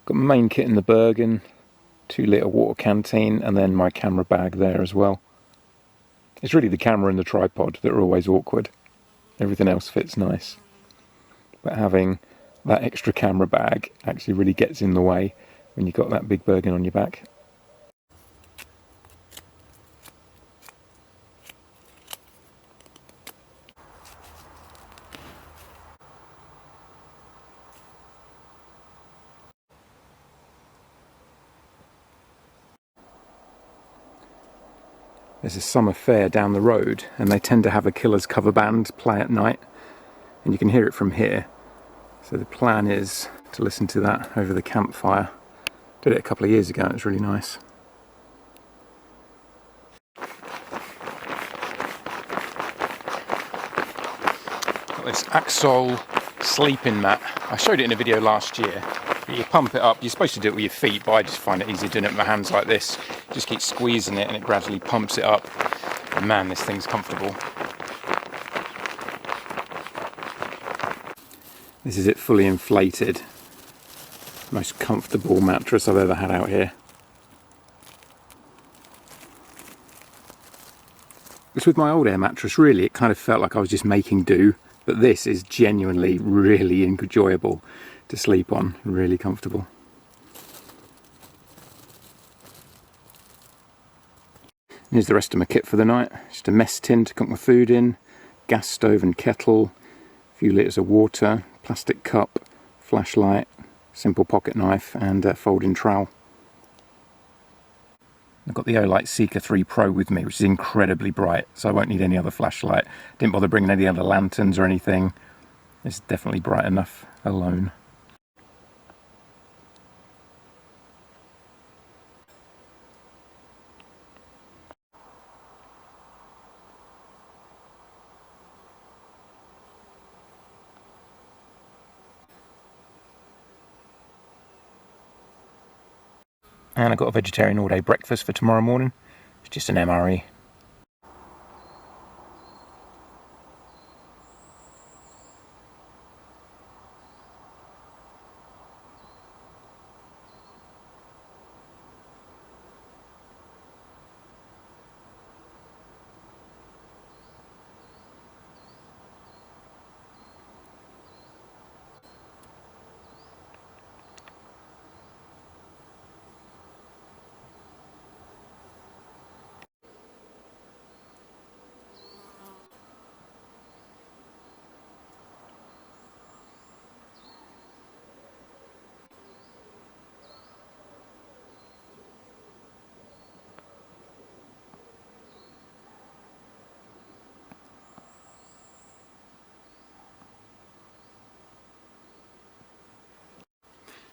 Got my main kit in the Bergen, 2-litre water canteen, and then my camera bag there as well. It's really the camera and the tripod that are always awkward. Everything else fits nice. But having that extra camera bag actually really gets in the way when you've got that big Bergen on your back. There's a summer fair down the road, and they tend to have a Killers cover band play at night, and you can hear it from here. So the plan is to listen to that over the campfire. Did it a couple of years ago, and it was really nice. Got this Axol sleeping mat. I showed it in a video last year. You pump it up, you're supposed to do it with your feet, but I just find it easy doing it with my hands like this. Just keep squeezing it and it gradually pumps it up. And man, this thing's comfortable. This is it fully inflated. Most comfortable mattress I've ever had out here. It's with my old air mattress, really, it kind of felt like I was just making do, but this is genuinely really enjoyable to sleep on, really comfortable. Here's the rest of my kit for the night. Just a mess tin to cook my food in, gas stove and kettle, a few litres of water, plastic cup, flashlight, simple pocket knife and a folding trowel. I've got the Olight Seeker 3 Pro with me, which is incredibly bright, so I won't need any other flashlight. Didn't bother bringing any other lanterns or anything. It's definitely bright enough alone. And I've got a vegetarian all-day breakfast for tomorrow morning. It's just an MRE.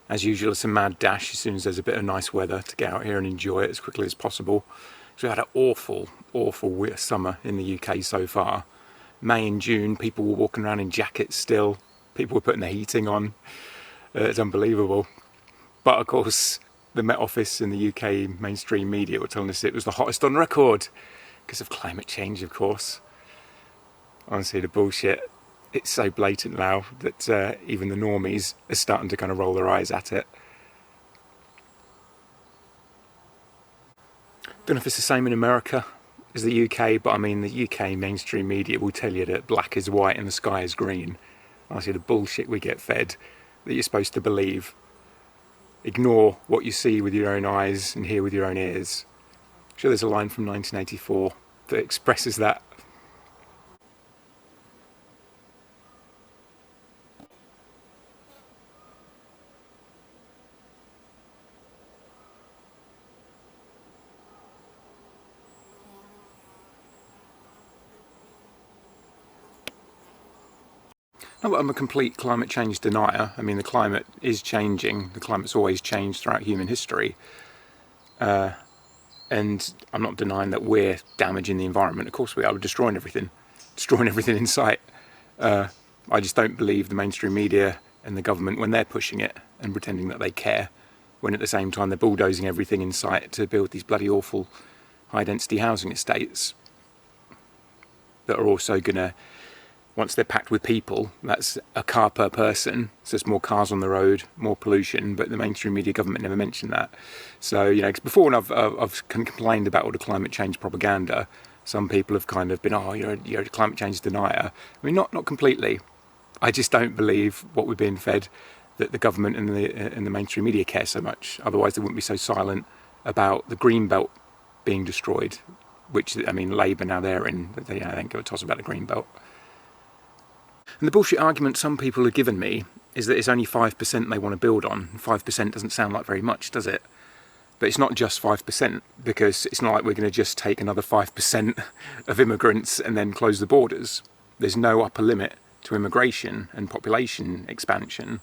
As usual, it's a mad dash as soon as there's a bit of nice weather to get out here and enjoy it as quickly as possible. So we had an awful summer in the UK so far. May and June, people were walking around in jackets still. People were putting the heating on. It's unbelievable. But of course, the Met Office and the UK mainstream media were telling us it was the hottest on record because of climate change, of course. Honestly, the bullshit. It's so blatant now that even the normies are starting to kind of roll their eyes at it. Don't know if it's the same in America as the UK, but I mean the UK mainstream media will tell you that black is white and the sky is green. Honestly, the bullshit we get fed that you're supposed to believe. Ignore what you see with your own eyes and hear with your own ears. I'm sure there's a line from 1984 that expresses that. Not that I'm a complete climate change denier. I mean, the climate is changing. The climate's always changed throughout human history. And I'm not denying that we're damaging the environment. Of course we are. We're destroying everything in sight. I just don't believe the mainstream media and the government when they're pushing it and pretending that they care, when at the same time they're bulldozing everything in sight to build these bloody awful high-density housing estates that are also going to once they're packed with people, that's a car per person. So there's more cars on the road, more pollution, but the mainstream media government never mentioned that. So, you know, 'cause before when I've complained about all the climate change propaganda, some people have kind of been, oh, you're a climate change denier. I mean, not completely. I just don't believe what we're being fed, that the government and the mainstream media care so much. Otherwise, they wouldn't be so silent about the green belt being destroyed, which, I mean, Labour now they're in, they don't give a toss about the green belt. And the bullshit argument some people have given me is that it's only 5% they want to build on. 5% doesn't sound like very much, does it? But it's not just 5%, because it's not like we're going to just take another 5% of immigrants and then close the borders. There's no upper limit to immigration and population expansion.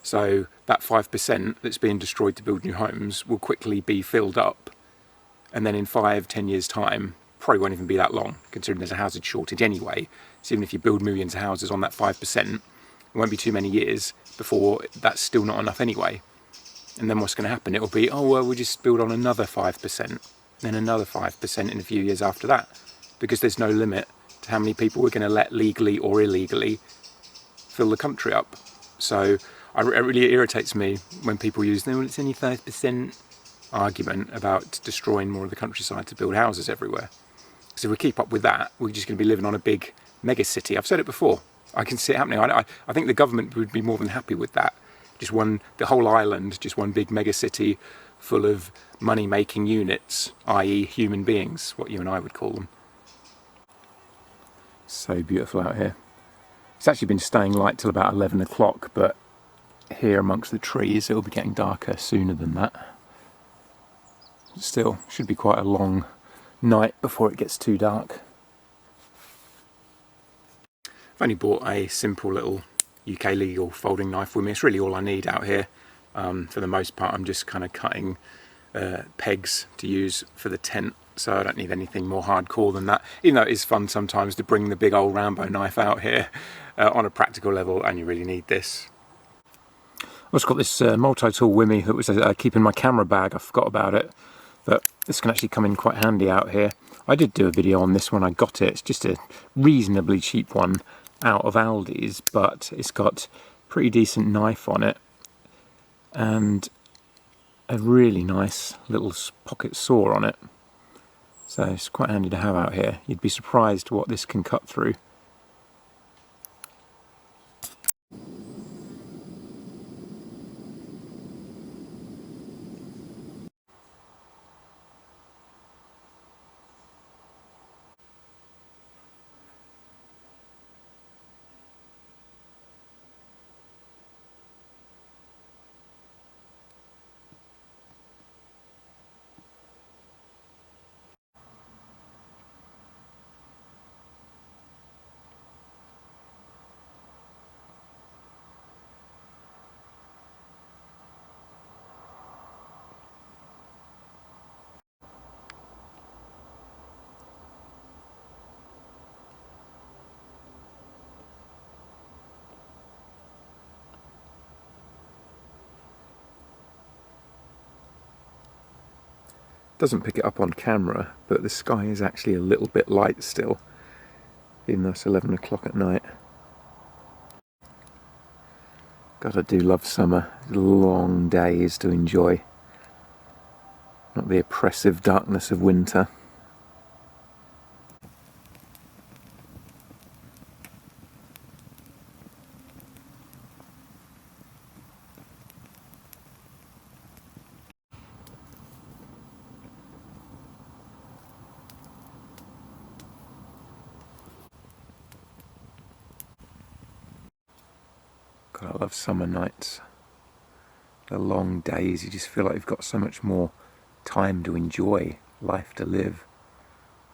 So that 5% that's being destroyed to build new homes will quickly be filled up. And then in 5-10 years' time, probably won't even be that long, considering there's a housing shortage anyway. So even if you build millions of houses on that 5%, it won't be too many years before that's still not enough anyway. And then what's going to happen? It'll be, oh, well, we'll just build on another 5%, then another 5% in a few years after that, because there's no limit to how many people we're going to let legally or illegally fill the country up. So it really irritates me when people use, well, it's only 5% argument about destroying more of the countryside to build houses everywhere. Because if we keep up with that, we're just going to be living on a big mega city. I've said it before. I can see it happening. I think the government would be more than happy with that. The whole island, just one big mega city full of money-making units, i.e. human beings, what you and I would call them. So beautiful out here. It's actually been staying light till about 11 o'clock, but here amongst the trees it'll be getting darker sooner than that. Still, should be quite a long night before it gets too dark. I've only bought a simple little UK legal folding knife with me. It's really all I need out here. For the most part, I'm just kind of cutting pegs to use for the tent, so I don't need anything more hardcore than that, even though it is fun sometimes to bring the big old Rambo knife out here on a practical level, and you really need this. I've also got this multi-tool with me that was keeping my camera bag. I forgot about it, but this can actually come in quite handy out here. I did do a video on this when I got it. It's just a reasonably cheap one out of Aldi's, but it's got a pretty decent knife on it and a really nice little pocket saw on it. So it's quite handy to have out here. You'd be surprised what this can cut through. Doesn't pick it up on camera, but the sky is actually a little bit light still, even though it's 11 o'clock at night. God, I do love summer. Long days to enjoy, not the oppressive darkness of winter. God, I love summer nights. The long days, you just feel like you've got so much more time to enjoy, life to live,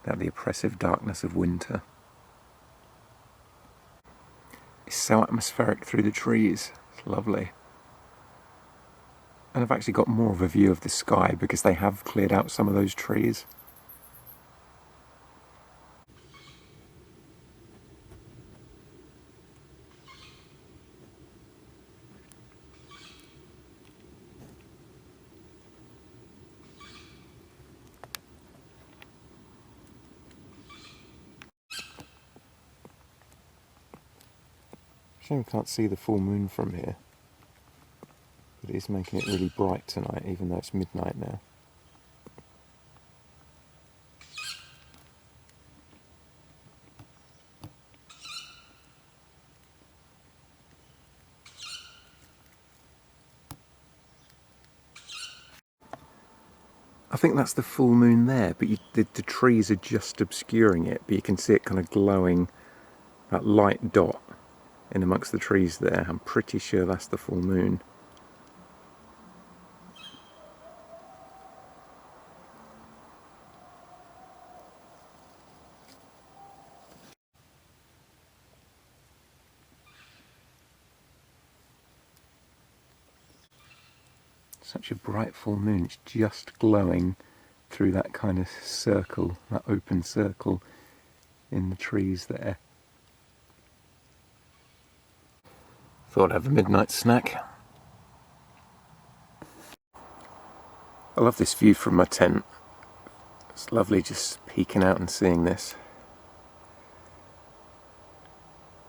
without the oppressive darkness of winter. It's so atmospheric through the trees. It's lovely. And I've actually got more of a view of the sky because they have cleared out some of those trees. Shame we can't see the full moon from here, but it is making it really bright tonight, even though it's midnight now. I think that's the full moon there, but the trees are just obscuring it, but you can see it kind of glowing, that light dot in amongst the trees there. I'm pretty sure that's the full moon. Such a bright full moon, it's just glowing through that kind of circle, that open circle in the trees there. Thought I'd have a midnight snack. I love this view from my tent. It's lovely just peeking out and seeing this.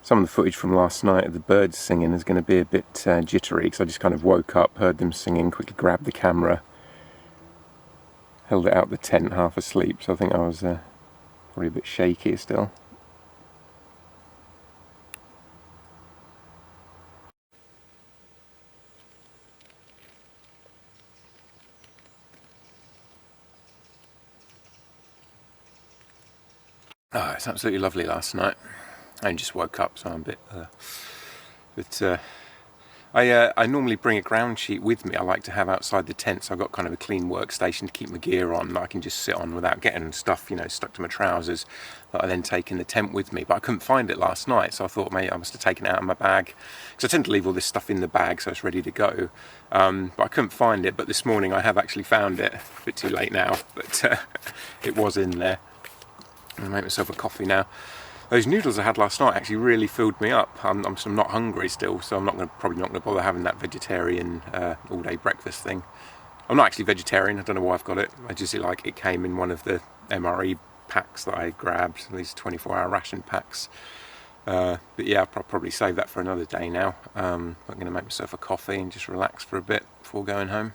Some of the footage from last night of the birds singing is going to be a bit jittery, because I just kind of woke up, heard them singing, quickly grabbed the camera, held it out the tent half asleep, so I think I was probably a bit shaky still. Oh, it's absolutely lovely last night. I just woke up, so I'm a bit... I normally bring a ground sheet with me. I like to have outside the tent, so I've got kind of a clean workstation to keep my gear on that I can just sit on without getting stuff, you know, stuck to my trousers that I then take in the tent with me. But I couldn't find it last night, so I thought maybe I must have taken it out of my bag, because I tend to leave all this stuff in the bag so it's ready to go. But I couldn't find it, but this morning I have actually found it. A bit too late now, but it was in there. I'm going to make myself a coffee now. Those noodles I had last night actually really filled me up. I'm not hungry still, so I'm probably not going to bother having that vegetarian all-day breakfast thing. I'm not actually vegetarian. I don't know why I've got it. I just like it came in one of the MRE packs that I grabbed, these 24-hour ration packs. But yeah, I'll probably save that for another day now. I'm going to make myself a coffee and just relax for a bit before going home.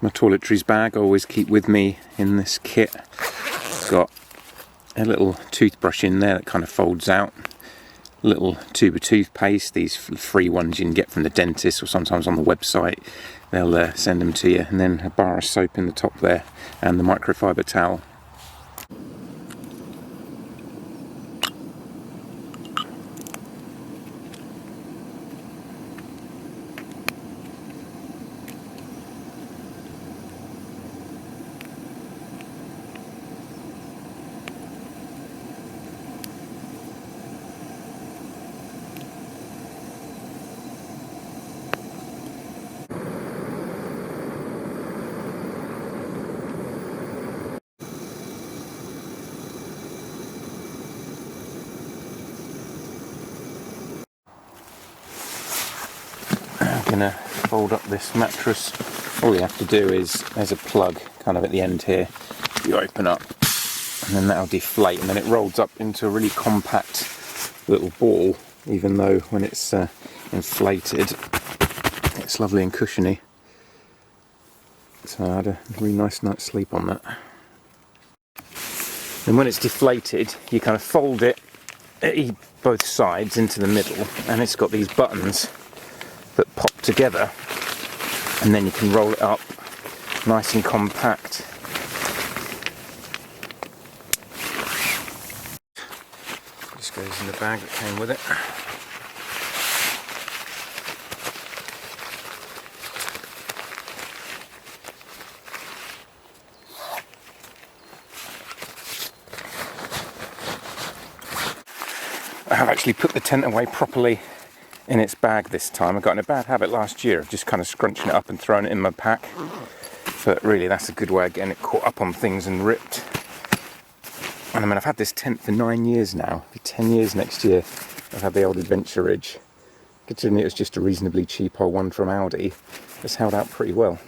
My toiletries bag I always keep with me in this kit. It's got a little toothbrush in there that kind of folds out, a little tube of toothpaste, these free ones you can get from the dentist or sometimes on the website, they'll send them to you, and then a bar of soap in the top there, and the microfiber towel. Gonna fold up this mattress. All you have to do is, there's a plug kind of at the end here, you open up and then that'll deflate, and then it rolls up into a really compact little ball, even though when it's inflated it's lovely and cushiony. So I had a really nice night's sleep on that. And when it's deflated you kind of fold it at both sides into the middle, and it's got these buttons that pop together, and then you can roll it up nice and compact. This goes in the bag that came with it. I have actually put the tent away properly in its bag this time. I got in a bad habit last year of just kind of scrunching it up and throwing it in my pack, but really that's a good way of getting it caught up on things and ripped. And I mean, I've had this tent for 9 years now. It'll be 10 years next year. I've had the old Adventure Ridge. Considering it was just a reasonably cheap old one from Aldi, it's held out pretty well.